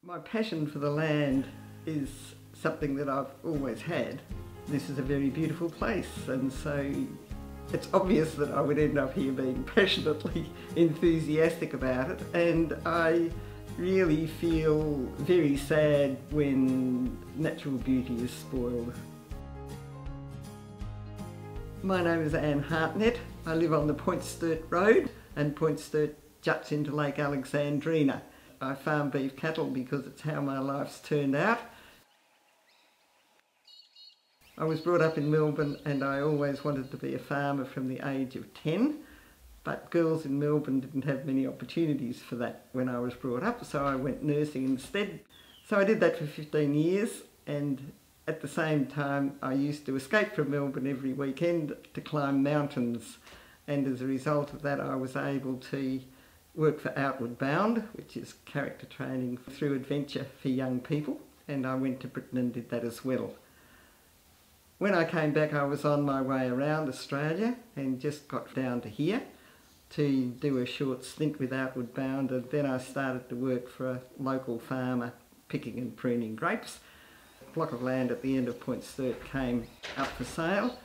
My passion for the land is something that I've always had. This is a very beautiful place, and so it's obvious that I would end up here being passionately enthusiastic about it, and I really feel very sad when natural beauty is spoiled. My name is Hartnett. I live on the Sturt Road, and Sturt juts into Lake Alexandrina. I farm beef cattle because it's how my life's turned out. I was brought up in Melbourne and I always wanted to be a farmer from the age of 10, but girls in Melbourne didn't have many opportunities for that when I was brought up, so I went nursing instead. So I did that for 15 years, and at the same time I used to escape from Melbourne every weekend to climb mountains, and as a result of that I was able to work for Outward Bound, which is character training through adventure for young people, and I went to Britain and did that as well. When I came back I was on my way around Australia and just got down to here to do a short stint with Outward Bound, and then I started to work for a local farmer picking and pruning grapes. A block of land at the end of Sturt came up for sale.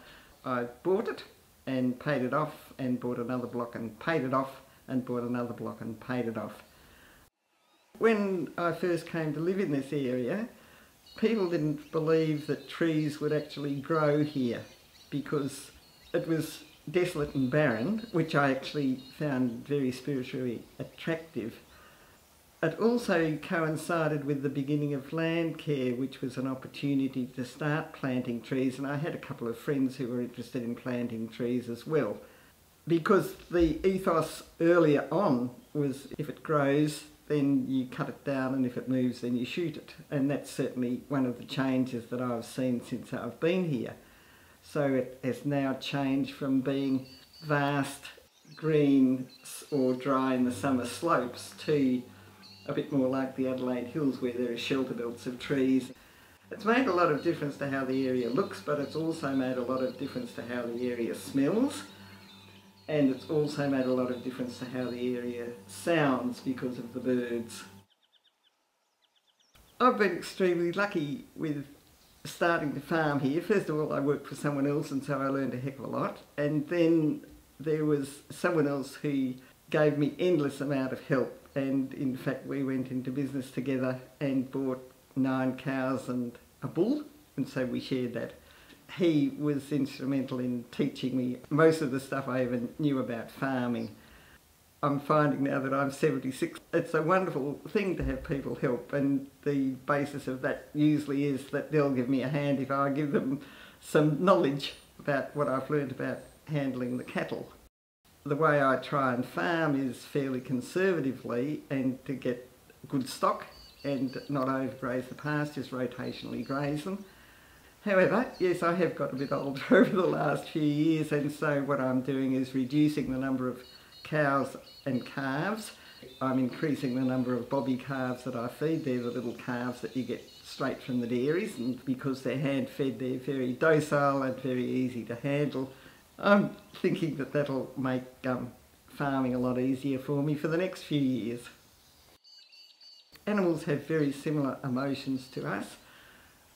I bought it and paid it off, and bought another block and paid it off, and bought another block and paid it off. When I first came to live in this area, people didn't believe that trees would actually grow here because it was desolate and barren, which I actually found very spiritually attractive. It also coincided with the beginning of land care, which was an opportunity to start planting trees, and I had a couple of friends who were interested in planting trees as well. Because the ethos earlier on was if it grows then you cut it down, and if it moves then you shoot it, and that's certainly one of the changes that I've seen since I've been here. So it has now changed from being vast green or dry in the summer slopes to a bit more like the Adelaide Hills where there are shelter belts of trees. It's made a lot of difference to how the area looks, but it's also made a lot of difference to how the area smells. And it's also made a lot of difference to how the area sounds because of the birds. I've been extremely lucky with starting to farm here. First of all, I worked for someone else, and so I learned a heck of a lot. And then there was someone else who gave me endless amount of help. And in fact, we went into business together and bought 9 cows and a bull, and so we shared that. He was instrumental in teaching me most of the stuff I ever knew about farming. I'm finding now that I'm 76, it's a wonderful thing to have people help, and the basis of that usually is that they'll give me a hand if I give them some knowledge about what I've learned about handling the cattle. The way I try and farm is fairly conservatively, and to get good stock and not overgraze the pastures, rotationally graze them. However, yes, I have got a bit older over the last few years, and so what I'm doing is reducing the number of cows and calves. I'm increasing the number of bobby calves that I feed. They're the little calves that you get straight from the dairies, and because they're hand fed they're very docile and very easy to handle. I'm thinking that that'll make farming a lot easier for me for the next few years. Animals have very similar emotions to us.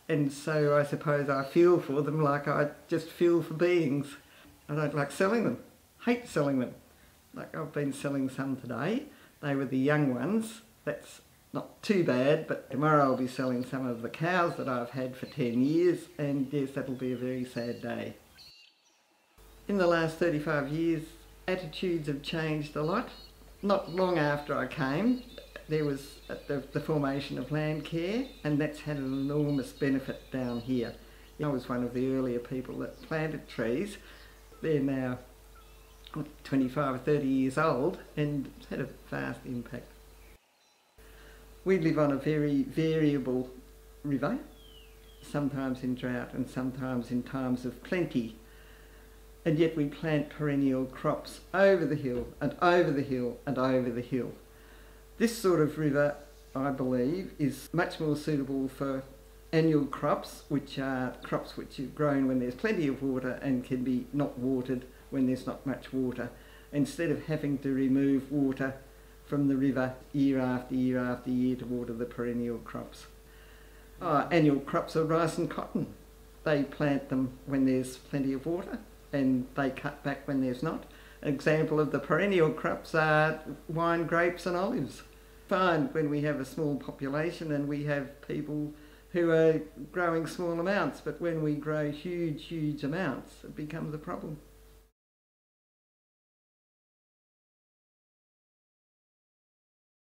And so I suppose I feel for them like I just feel for beings. I don't like selling them, hate selling them. Like I've been selling some today. They were the young ones. That's not too bad, but tomorrow I'll be selling some of the cows that I've had for 10 years, and yes, that'll be a very sad day. In the last 35 years, attitudes have changed a lot. Not long after I came, there was the formation of land care, and that's had an enormous benefit down here. I was one of the earlier people that planted trees. They're now 25 or 30 years old, and it's had a vast impact. We live on a very variable river, sometimes in drought and sometimes in times of plenty. And yet we plant perennial crops over the hill and over the hill and over the hill. This sort of river, I believe, is much more suitable for annual crops, which are crops which are grown when there's plenty of water and can be not watered when there's not much water, instead of having to remove water from the river year after year after year to water the perennial crops. Annual crops are rice and cotton. They plant them when there's plenty of water and they cut back when there's not. An example of the perennial crops are wine, grapes and olives. Fine when we have a small population and we have people who are growing small amounts, but when we grow huge amounts, it becomes a problem.